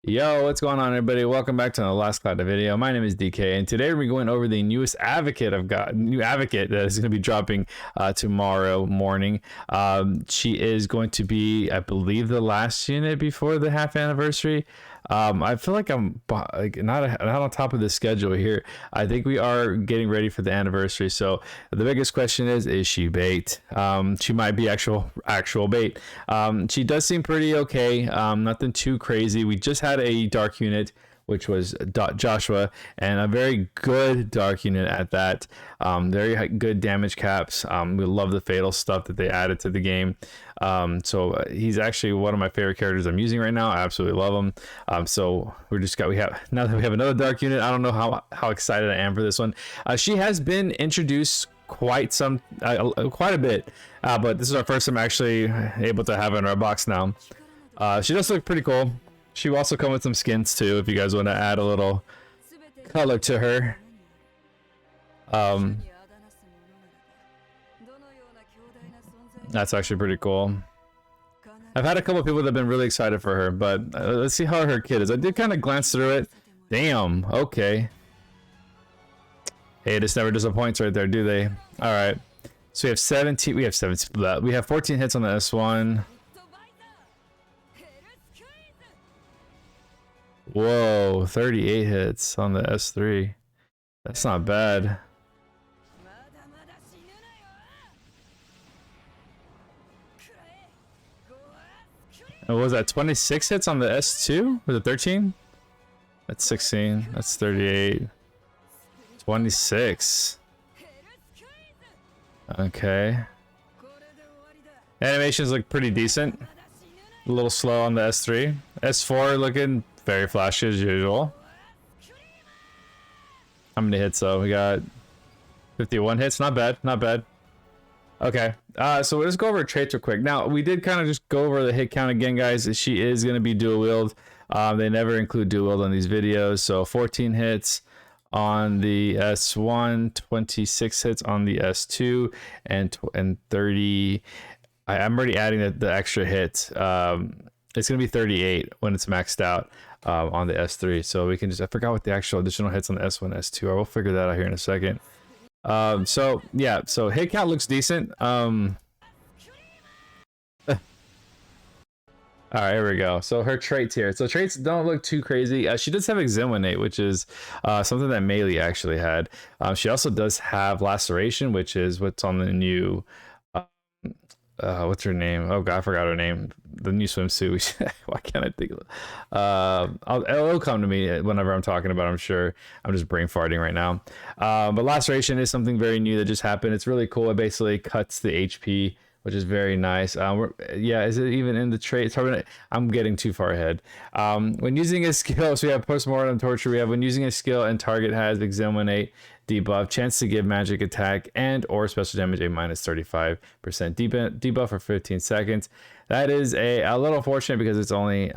Yo, what's going on, everybody? Welcome back to the last cloud video. My name is DK, and today we're going over the newest advocate I've got, new advocate that is going to be dropping tomorrow morning. She is going to be, I believe, the last unit before the half anniversary. I feel like I'm not on top of the schedule here. I think we are getting ready for the anniversary. So the biggest question is she bait? She might be actual bait. She does seem pretty okay. Nothing too crazy. We just had a dark unit, which was Joshua, and a very good dark unit at that. Very good damage caps. We love the fatal stuff that they added to the game. So he's actually one of my favorite characters I'm using right now. I absolutely love him. So now that we have another dark unit, I don't know how excited I am for this one. She has been introduced quite a bit, but this is our first time actually able to have her in our box now. She does look pretty cool. She will also come with some skins too, if you guys want to add a little color to her. That's actually pretty cool. I've had a couple of people that have been really excited for her, but let's see how her kit is. I did kind of glance through it. Damn, okay. Hey, this never disappoints right there, do they? All right. So we have 17. We have 14 hits on the S1. Whoa, 38 hits on the S3. That's not bad. And what was that, 26 hits on the S2? Was it 13? That's 16. That's 38. 26. Okay. Animations look pretty decent. A little slow on the S3. S4 looking very flashy as usual. How many hits though? We got 51 hits. Not bad. Not bad. Okay. So let's go over traits real quick. Now, we did kind of just go over the hit count again, guys. She is going to be dual wield. They never include dual wield on these videos. So 14 hits on the S1, 26 hits on the S2, and 30. I'm already adding the extra hit. It's going to be 38 when it's maxed out on the S3. So we can just, I forgot what the actual additional hits on the S1, S2 are. We'll figure that out here in a second. So yeah, so hit count looks decent. All right, here we go. So her traits here. So traits don't look too crazy. She does have Exterminate, which is something that Melee actually had. She also does have Laceration, which is what's on the new what's her name? Oh god, I forgot her name. The new swimsuit. Why can't I think of it? It'll come to me whenever I'm talking about it, I'm sure. I'm just brain farting right now. But Laceration is something very new that just happened. It's really cool. It basically cuts the HP, which is very nice. Yeah, is it even in the trait? I'm getting too far ahead. When using a skill, so we have Postmortem Torture. We have when using a skill and target has Exterminate debuff, chance to give magic attack and or special damage a minus 35% debuff for 15 seconds. That is a little fortunate because it's only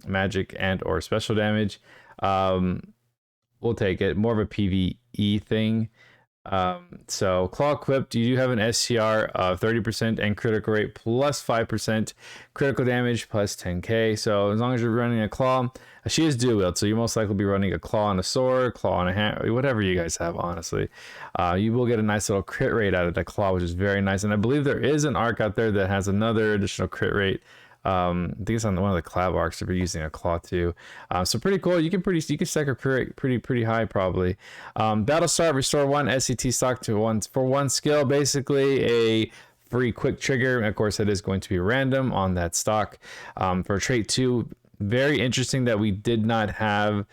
magic and or special damage. We'll take it. More of a PvE thing. So claw equipped, you do have an SCR of 30% and critical rate plus 5%, critical damage plus 10k. So as long as you're running a claw, she is dual wield, so you most likely be running a claw and a sword, claw and a hand, whatever you guys have, honestly. You will get a nice little crit rate out of the claw, which is very nice. And I believe there is an arc out there that has another additional crit rate. I think it's on one of the collab arcs if you're using a claw too. So pretty cool. You can stack a crit pretty high probably. Battle start, restore 1 SCT stock to one skill, basically a free quick trigger. Of course, it is going to be random on that stock. For trait 2, very interesting that we did not have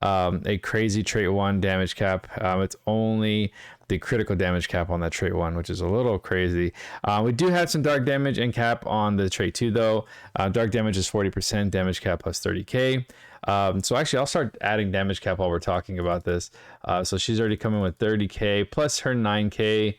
a crazy trait 1 damage cap. It's only the critical damage cap on that trait 1, which is a little crazy. We do have some dark damage and cap on the trait 2 though. Dark damage is 40%, damage cap plus 30k. So actually I'll start adding damage cap while we're talking about this. So she's already coming with 30k plus her 9k.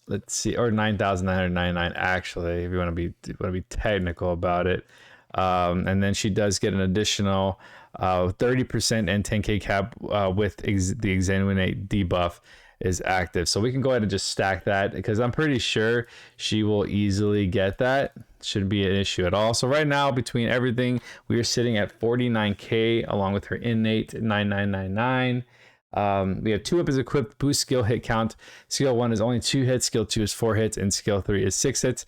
Let's see, or 9,999 actually, if you want to be technical about it. And then she does get an additional 30% and 10k cap with the Exterminate debuff is active. So we can go ahead and just stack that because I'm pretty sure she will easily get that. shouldn't be an issue at all. So right now, between everything, we are sitting at 49k along with her innate 9999. We have 2 weapons equipped, boost skill hit count. Skill 1 is only 2 hits, skill 2 is 4 hits, and skill 3 is 6 hits.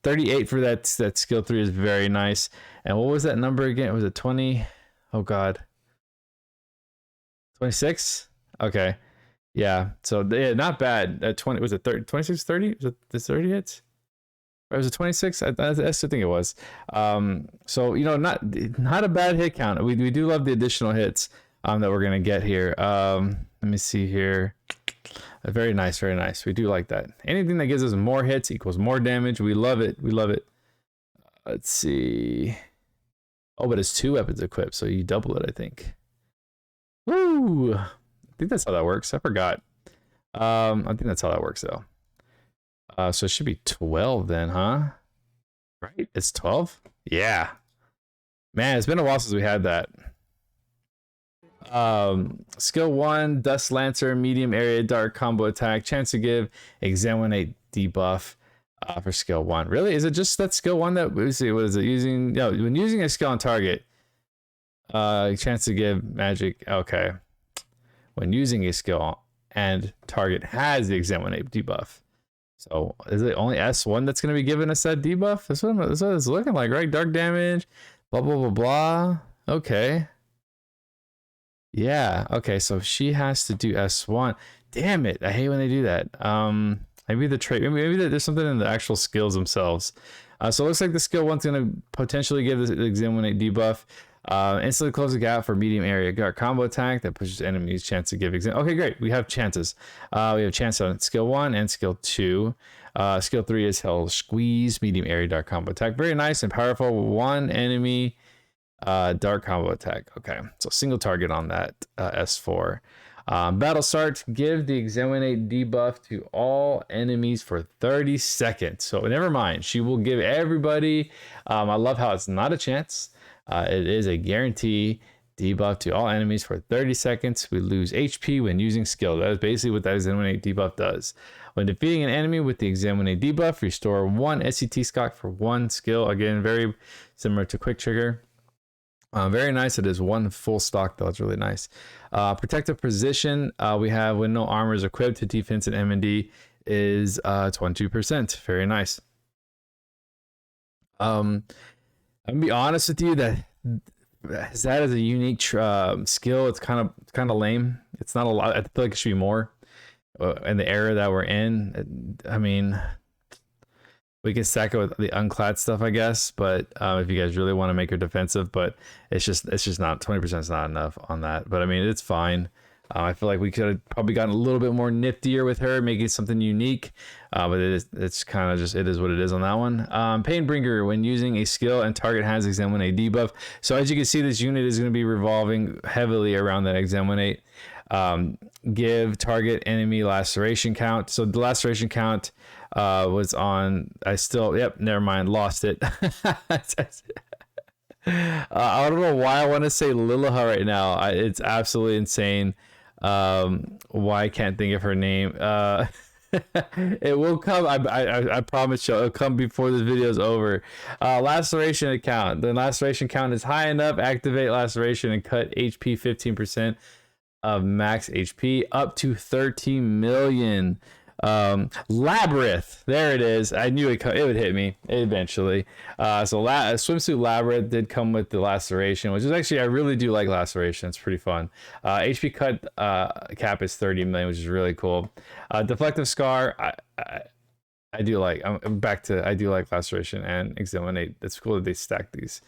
38 for that skill 3 is very nice. And what was that number again? Was it 20? Oh god, 26. Okay, yeah, so yeah, not bad. 20, was it 30, 26, 30? Was it the 30 hits? Or was it 26? I still think it was. So you know, not a bad hit count. We do love the additional hits that we're gonna get here. Let me see here. Very nice, very nice. We do like that. Anything that gives us more hits equals more damage. We love it. We love it. Let's see. Oh, but it's 2 weapons equipped, so you double it, I think. Woo! I think that's how that works. I forgot. I think that's how that works, though. So it should be 12 then, huh? Right? It's 12? Yeah. Man, it's been a while since we had that. Skill 1, Dust Lancer, medium area dark combo attack, chance to give examinate debuff for skill 1. Really? Is it just that skill 1 that we see? What is it using? No, when using a skill on target, chance to give magic. Okay. When using a skill and target has the examinate debuff. So is it only S1 that's going to be giving us that debuff? That's what it's looking like, right? Dark damage, blah, blah, blah, blah. Okay. Yeah, okay, so she has to do S1. Damn it, I hate when they do that. Maybe the trait, maybe there's something in the actual skills themselves. So it looks like the skill 1's going to potentially give the examinate debuff. Instantly close the gap for medium area guard combo attack that pushes enemies chance to give exam. Okay, great. We have chances. We have chance on skill 1 and skill 2. Skill 3 is hell squeeze medium area dark combo attack. Very nice and powerful. 1 enemy dark combo attack. Okay, so single target on that S4. Battle start. Give the examinate debuff to all enemies for 30 seconds. So never mind. She will give everybody. I love how it's not a chance. It is a guarantee debuff to all enemies for 30 seconds. We lose HP when using skill. That is basically what that examinate debuff does. When defeating an enemy with the examinate debuff, restore 1 SCT stock for 1 skill. Again, very similar to quick trigger. Very nice. It is 1 full stock though. It's really nice. Protective position. We have when no armor is equipped to defense and M&D is 22%. Very nice. I'm gonna be honest with you that as a unique skill, it's kind of lame. It's not a lot. I feel like it should be more in the era that we're in. I mean, we can stack it with the unclad stuff, I guess, but if you guys really want to make her defensive, but it's just not 20% is not enough on that. But I mean, it's fine. I feel like we could have probably gotten a little bit more niftier with her, making something unique. But it's kind of just, it is what it is on that one. Painbringer, when using a skill and target has examinate debuff. So as you can see, this unit is going to be revolving heavily around that examinate. Give target enemy laceration count. So the laceration count was on, never mind, lost it. I don't know why I want to say Lilaha right now. It's absolutely insane. Why I can't think of her name. It will come. I promise you, it'll come before this video is over. Laceration account. The laceration count is high enough. Activate laceration and cut HP 15% of max HP up to 13 million. Labyrinth, there it is. I knew it would hit me eventually. Swimsuit Labyrinth did come with the laceration, which is actually, I really do like laceration. It's pretty fun. HP cut cap is 30 million, which is really cool. Deflective Scar, I do like. I do like laceration and examinate. It's cool that they stack these.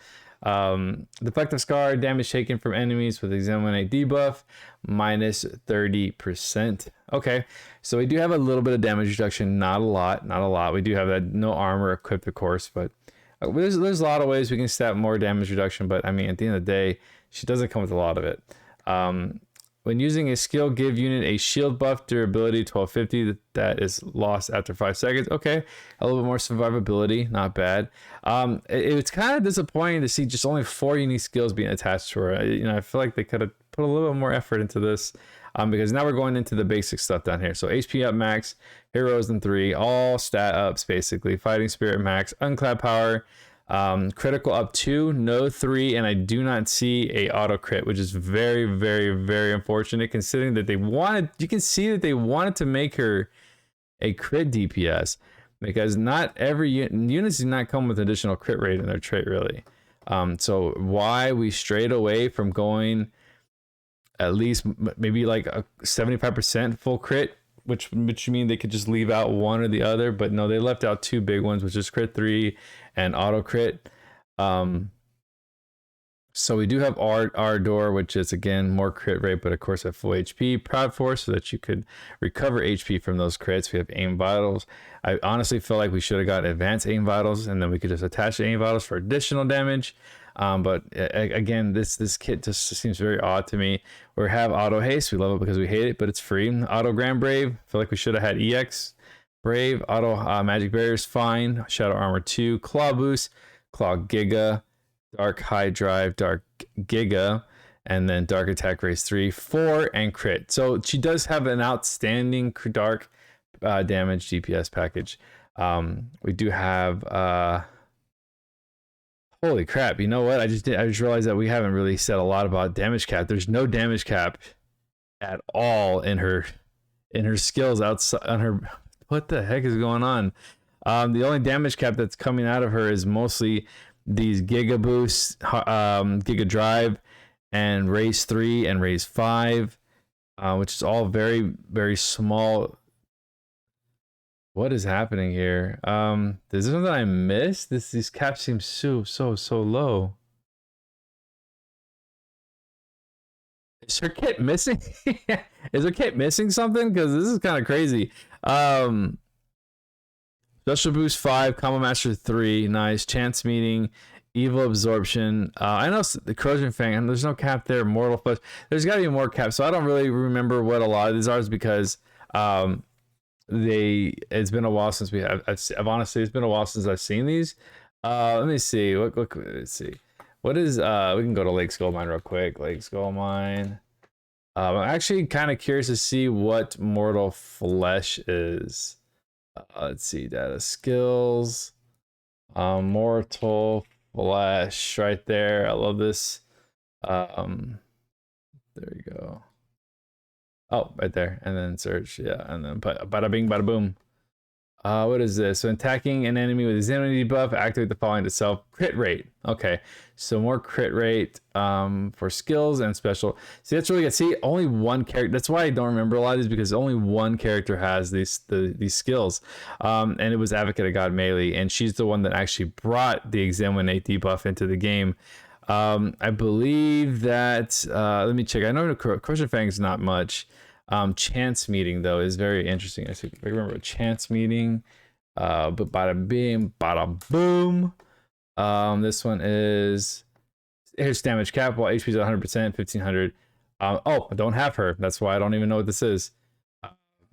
Deflective Scar, damage taken from enemies with examinate debuff minus 30%. Okay, so we do have a little bit of damage reduction, not a lot. We do have that no armor equipped, of course, but there's a lot of ways we can stat more damage reduction. But I mean, at the end of the day, she doesn't come with a lot of it. When using a skill, give unit a shield buff, durability 1250 that is lost after 5 seconds. Okay, a little bit more survivability, not bad. It's kind of disappointing to see just only 4 unique skills being attached to her. I feel like they could have put a little bit more effort into this. because now we're going into the basic stuff down here. So HP up max, heroes in 3, all stat ups basically. Fighting spirit max, unclad power, critical up 2, no 3, and I do not see a auto crit, which is very, very, very unfortunate considering that they wanted. You can see that they wanted to make her a crit DPS because not every units do not come with additional crit rate in their trait really. So why we strayed away from going at least maybe like a 75% full crit, which mean they could just leave out one or the other, but no, they left out 2 big ones, which is crit 3 and auto crit. So we do have our door, which is again more crit rate, but of course at full HP. Proud Force, so that you could recover HP from those crits. We have aim vitals. I honestly feel like we should have got advanced aim vitals, and then we could just attach the aim vitals for additional damage. But again, this kit just seems very odd to me. We have auto haste. We love it because we hate it, but it's free. Auto Grand Brave. Feel like we should have had EX Brave. Auto Magic Barriers, fine. Shadow Armor 2. Claw Boost. Claw Giga. Dark High Drive, Dark Giga, and then Dark Attack Raise 3, 4, and crit. So she does have an outstanding dark damage DPS package. We do have holy crap, you know what? I just realized that we haven't really said a lot about damage cap. There's no damage cap at all in her skills outside on her. What the heck is going on? The only damage cap that's coming out of her is mostly these Giga Boost, Giga Drive, and Raise 3 and Raise 5, which is all very, very small. What is happening here? Is there something I missed? These caps seem so low. Is her kit missing? Is her kit missing something? Because this is kind of crazy. Special Boost 5, Combo Master 3, nice. Chance Meeting, Evil Absorption. I know the Corrosion Fang, and there's no cap there. Mortal Flesh. There's got to be more caps, so I don't really remember what a lot of these are, because it's been a while since I've honestly, it's been a while since I've seen these. Let me see. Let's see. What is we can go to Lake Skull Mine real quick. Lake Skull Mine. I'm actually kind of curious to see what Mortal Flesh is. Let's see, data skills, Mortal Flesh right there. I love this. There you go. Oh, right there, and then search, yeah, and then bada bing, bada boom. What is this? So attacking an enemy with a Zenity buff, activate the following itself. Crit rate. Okay, so more crit rate for skills and special. See, that's really good. See, only one character. That's why I don't remember a lot of these, because only one character has these skills. And it was Advocate of God Melee, and she's the one that actually brought the Examinate debuff into the game. I believe that. Let me check. I know Corrosion Fang is not much. Chance Meeting though is very interesting. I remember a Chance Meeting, but bada bing, bada boom. This one is, here's damage cap while HP is 100%, 1500. Oh, I don't have her. That's why I don't even know what this is.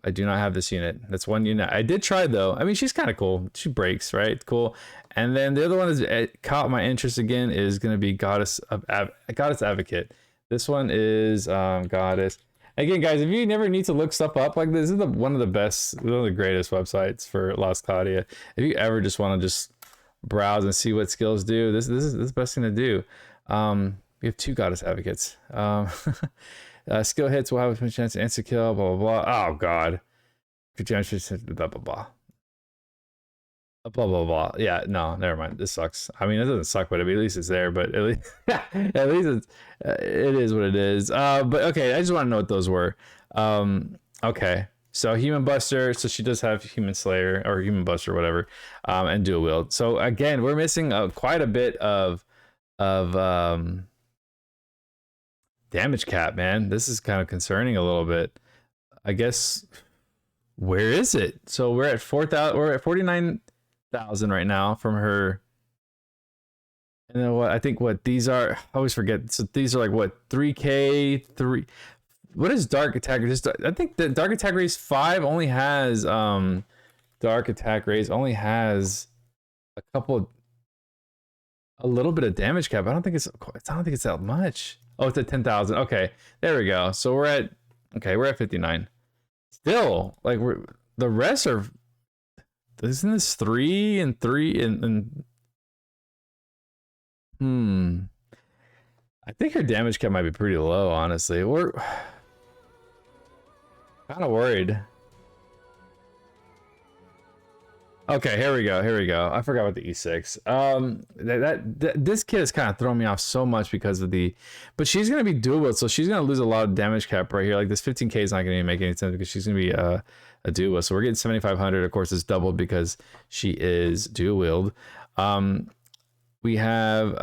I do not have this unit. That's one unit I did try though. I mean, she's kind of cool. She breaks, right? Cool. And then the other one is caught my interest again is going to be Goddess Advocate. This one is Goddess. Again, guys, if you never need to look stuff up like this is one of the greatest websites for Lost Claudia. If you ever just want to just browse and see what skills do, this is the best thing to do. We have 2 Goddess Advocates. Skill hits will have a chance to insta kill. Blah blah blah. Oh god. Blah blah blah. Blah blah blah. Yeah, no, never mind. This sucks. I mean, it doesn't suck, but at least it's there. But at least, it is what it is. But okay, I just want to know what those were. Okay, so Human Buster. So she does have Human Slayer or Human Buster, whatever, and Dual Wield. So again, we're missing quite a bit of damage cap, man. This is kind of concerning a little bit. I guess, where is it? So we're at 4,000. We're at 49,000 right now from her. And then what? I think what these are. I always forget. So these are like what, 3K 3. What is Dark Attack? I think the Dark Attack Raise 5 only has Dark Attack Raise only has a little bit of damage cap. I don't think it's that much. Oh, it's at 10,000. Okay, there we go. So we're at Okay, we're at 59. Still, like the rest are. Isn't this 3 and 3 and I think her damage cap might be pretty low, honestly. We're kind of worried. Okay, here we go. Here we go. I forgot about the E6. This kid has kind of thrown me off so much because of the, but she's gonna be dual wield, so she's gonna lose a lot of damage cap right here. Like this 15k is not gonna even make any sense because she's gonna be a dual wield. So we're getting 7,500. Of course, it's doubled because she is dual wield. We have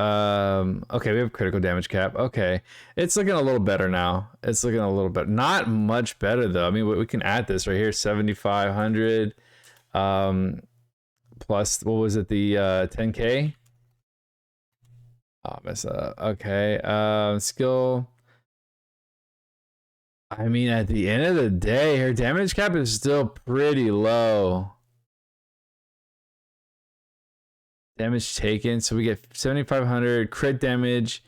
okay, we have critical damage cap. Okay, it's looking a little better now. It's looking a little better. Not much better though. I mean, we can add this right here, 7,500. Plus, what was it, the 10k? Oh, mess up. Okay, skill. I mean, at the end of the day, her damage cap is still pretty low. Damage taken, so we get 7,500 crit damage.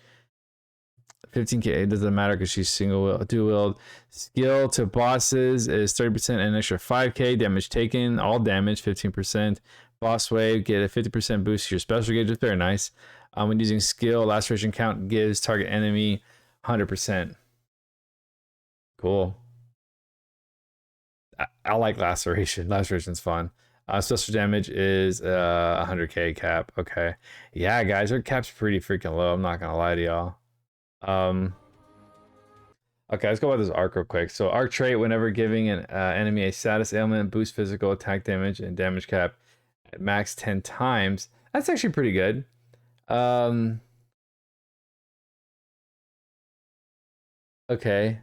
15k, it doesn't matter because she's dual wield. Skill to bosses is 30% and an extra 5k. Damage taken, all damage 15%. Boss wave, get a 50% boost to your special gauge. It's very nice. When using skill, laceration count gives target enemy 100%. Cool. I like laceration. Laceration's fun. Special damage is 100k cap. Okay. Yeah, guys, her cap's pretty freaking low. I'm not gonna lie to y'all. Okay, let's go about this arc real quick. So arc trait, whenever giving an enemy a status ailment, boost physical attack damage and damage cap at max 10 times. That's actually pretty good. Okay.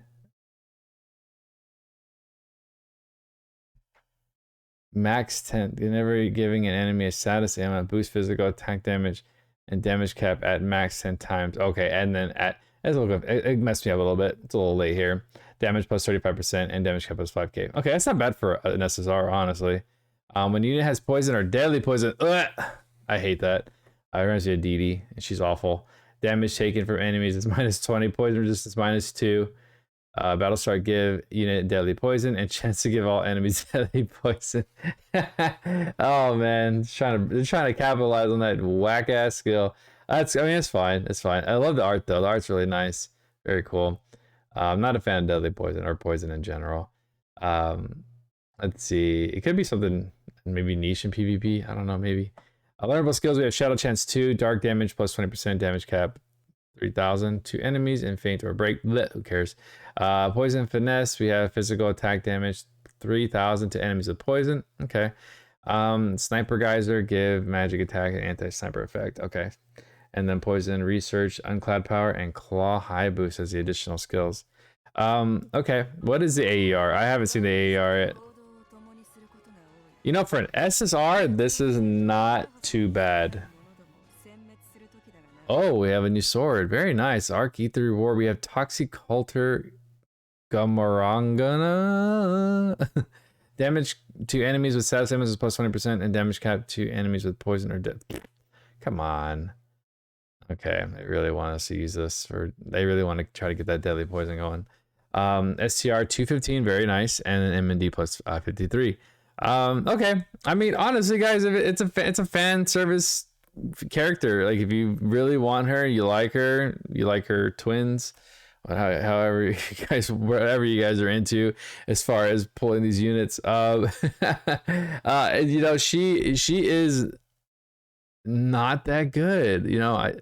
Max 10. Whenever giving an enemy a status ailment, boost physical attack damage and damage cap at max 10 times. Okay, and then it messed me up a little bit. It's a little late here. Damage plus 35% and damage cap plus 5k. Okay, that's not bad for an SSR, honestly. When unit has poison or deadly poison, I hate that. I reminds me of Dee Dee, and she's awful. Damage taken from enemies is minus 20. Poison resistance minus 2. Battlestar give unit deadly poison and chance to give all enemies deadly poison. Oh man, they're trying to capitalize on that whack ass skill. I mean, it's fine. It's fine. I love the art though. The art's really nice. Very cool. I'm not a fan of deadly poison or poison in general. Let's see. It could be something maybe niche in PvP. I don't know. Maybe. Learnable skills. We have Shadow Chance 2, Dark Damage plus 20% damage cap. 3,000 to enemies and faint or break. Blech, who cares? Poison finesse. We have physical attack damage 3,000 to enemies with poison. Okay. Sniper geyser, give magic attack and anti-sniper effect. Okay. And then poison research, uncloud power, and claw high boost as the additional skills. Okay. What is the AER? I haven't seen the AER yet. You know, for an SSR, this is not too bad. Oh, we have a new sword. Very nice. Ark Ether reward. We have Toxiculture Gamarangana. Damage to enemies with status ailments is plus 20% and damage cap to enemies with poison or death. Come on. Okay, they really want us to use this for. They really want to try to get that deadly poison going. STR 215, very nice, and an M&D plus 53. Okay, I mean, honestly, guys, if it's a fan service character. Like if you really want her, you like her twins, however you guys, whatever you guys are into as far as pulling these units. You know, she is not that good. You know,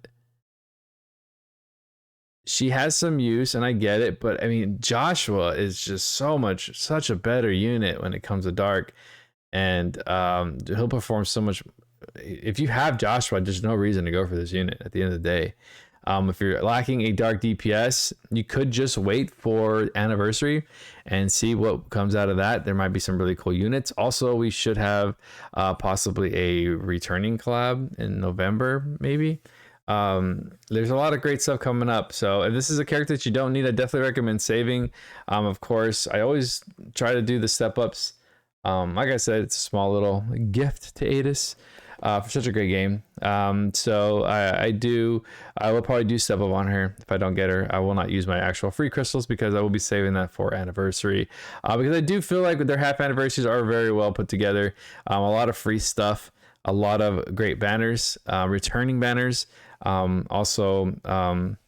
she has some use and I get it, but I mean, Joshua is just such a better unit when it comes to dark, and he'll perform so much. If you have Joshua, there's no reason to go for this unit at the end of the day. If you're lacking a dark DPS, you could just wait for Anniversary and see what comes out of that. There might be some really cool units. Also, we should have possibly a returning collab in November, maybe. There's a lot of great stuff coming up. So if this is a character that you don't need, I definitely recommend saving. Of course, I always try to do the step ups. Like I said, it's a small little gift to Adis for such a great game. So I will probably do step up on her. If I don't get her, I will not use my actual free crystals because I will be saving that for anniversary. Because I do feel like their half anniversaries are very well put together. A lot of free stuff, a lot of great banners, returning banners.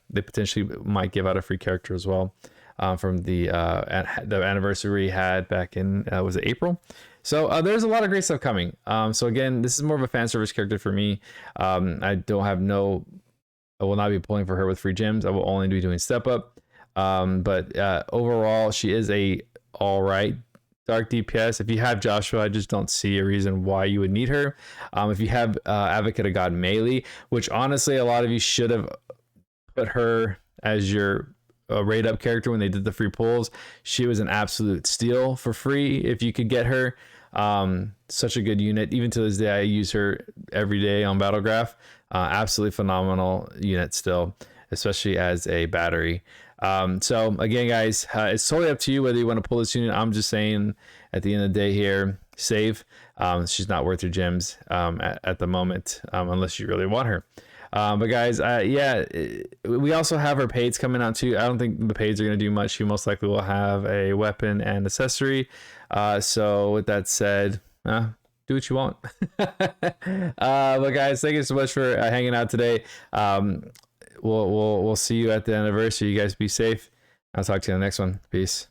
They potentially might give out a free character as well. From the anniversary we had back in was it April? So there's a lot of great stuff coming. So again, this is more of a fan service character for me. I will not be pulling for her with free gems. I will only be doing step up. But overall, she is a all right dark DPS. If you have Joshua, I just don't see a reason why you would need her. If you have Advocate of God melee, which honestly a lot of you should have put her as your raid up character when they did the free pulls. She was an absolute steal for free if you could get her. Such a good unit. Even to this day, I use her every day on Battlegraph. Absolutely phenomenal unit still, especially as a battery. So again, guys, it's totally up to you whether you want to pull this unit. I'm just saying at the end of the day here, save. She's not worth your gems at the moment, unless you really want her. But guys, we also have our paids coming out too. I don't think the paids are going to do much. You most likely will have a weapon and accessory. So with that said, do what you want. But guys, thank you so much for hanging out today. We'll see you at the anniversary. You guys be safe. I'll talk to you in the next one. Peace.